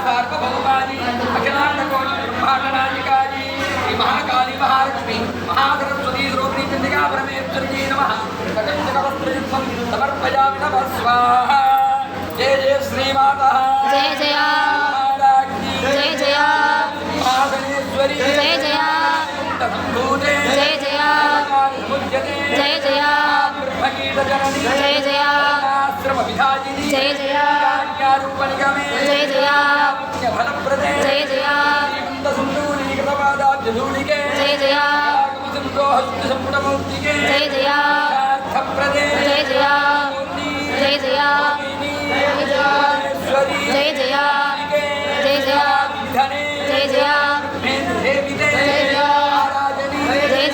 सार्वभौमानि अखिलाण्डकोटि ब्रह्माण्डनायिकानि श्री महाकाली महालक्ष्मी महासरस्वती द्रौपदी चंडिका परमेश्वरी नमः सकलवस्त्रयुक्तं समर्पयामि नमः स्वाहा जय जय श्री माता जय जय जय जय महागणेश्वरी जय जय जय जय जय जय जय जय आश्रम विधायिनी जय जय ज्ञानरूपनिगमे जय जय फलप्रदे जय जय सुन्दूलीकृतपादाब्जधूलिके जय जय संपूर्णमूर्तिके जय जय अर्थप्रदे जय जय जय जय जय जय जय जय धने जय जय मेधेविते आराधनी जय जय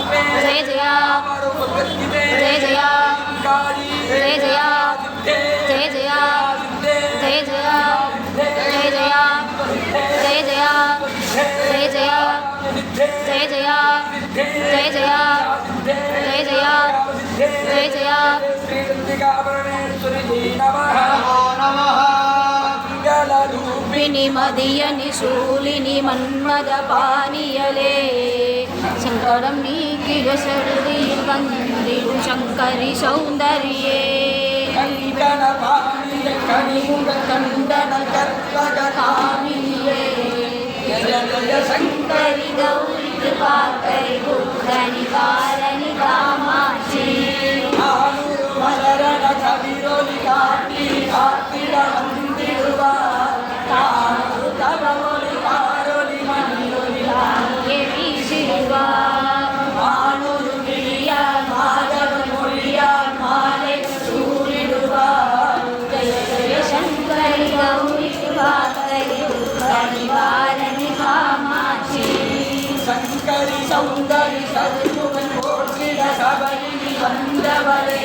जय जय जय जय काली जय जय जय जय जय जय जय जय जय जय जय जय जय जय जय जय जय जय रूपिणि मदीयनि शूलिनि मन्मदपानीयले शङ्करं नीकिल शरदि वन्दिरु शङ्करि सौन्दर्ये कन्दनकर्पगकामिये जय जय शङ्करि गौरि कृपाकरि बुद्धनिवारणि कामाक्षी मलरण कविरोलि काटी काटिड मंदिरुव तानु तवोलि कारोलि मनियोलि ये वीशिरुव मानुरु मिलिया माधव मोलिया माले सूरिडुव जय जय शङ्करि गौरि कृपाकरि बुद्धनिवारणि कामाक्षी शङ्करि सौन्दरि सद्गुण कोटिड सबलिनि वन्दवले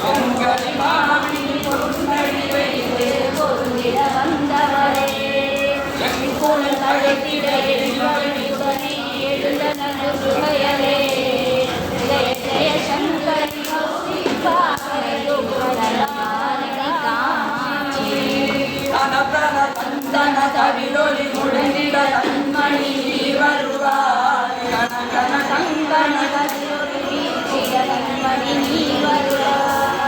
शङ्करि मामिनि पुण्यरि वैदे பொருந்திட வந்தவரே शङ्कुल நடத்திட எரிவழியுடனே எழுந்தனது சுகையலே ஜெய ஜெய சங்கரி கௌரி பாகரி காமாட்சி அனப்ரன தந்தன தவிரொலி முழங்கிட கண்மணி வருவாய் கனகன கங்கண கதிரொலி வீழ்ச்சிய கண்மணி நீ வருவாய்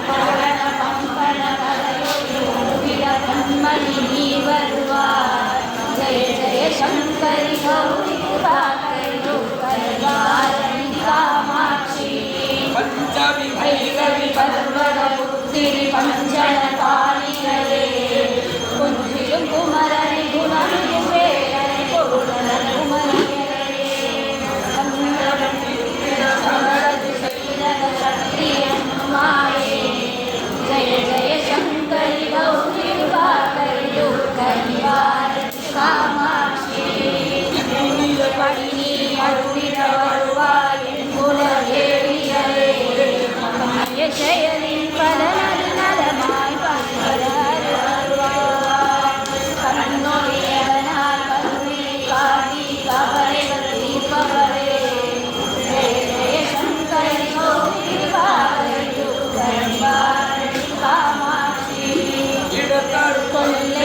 பவன பம்பன கதையொலி உருவிட கண்மணி நீ வருவாய் ஜெய ஜெய சங்கரி கௌரி பாகரி வாரணி காமாட்சி பஞ்சமி பைரவி பர்வத புத்திரி பஞ்சன காளிகளே குஞ்சிலும் குமரனி குணமிகும் வேலனை பொருளன குமரிகளே சமரது செய்தன சத்தியன் மாயே ஜெய ஜெய சங்கரி கௌரி பாகரி துர்கனிவாரணி காமாட்சி படினி அருளிட வருவாய் குலதேவியரே செயலின் பலனது நலமாய் வருவாய் கண்ணொழியவனாய் கருணை காட்டி கவலைகள் தீர்ப்பவரே ஜெய ஜெய சங்கரி கௌரி பாகரி துர்கனிவாரணி காமாட்சி இடத்தரு கொல்ல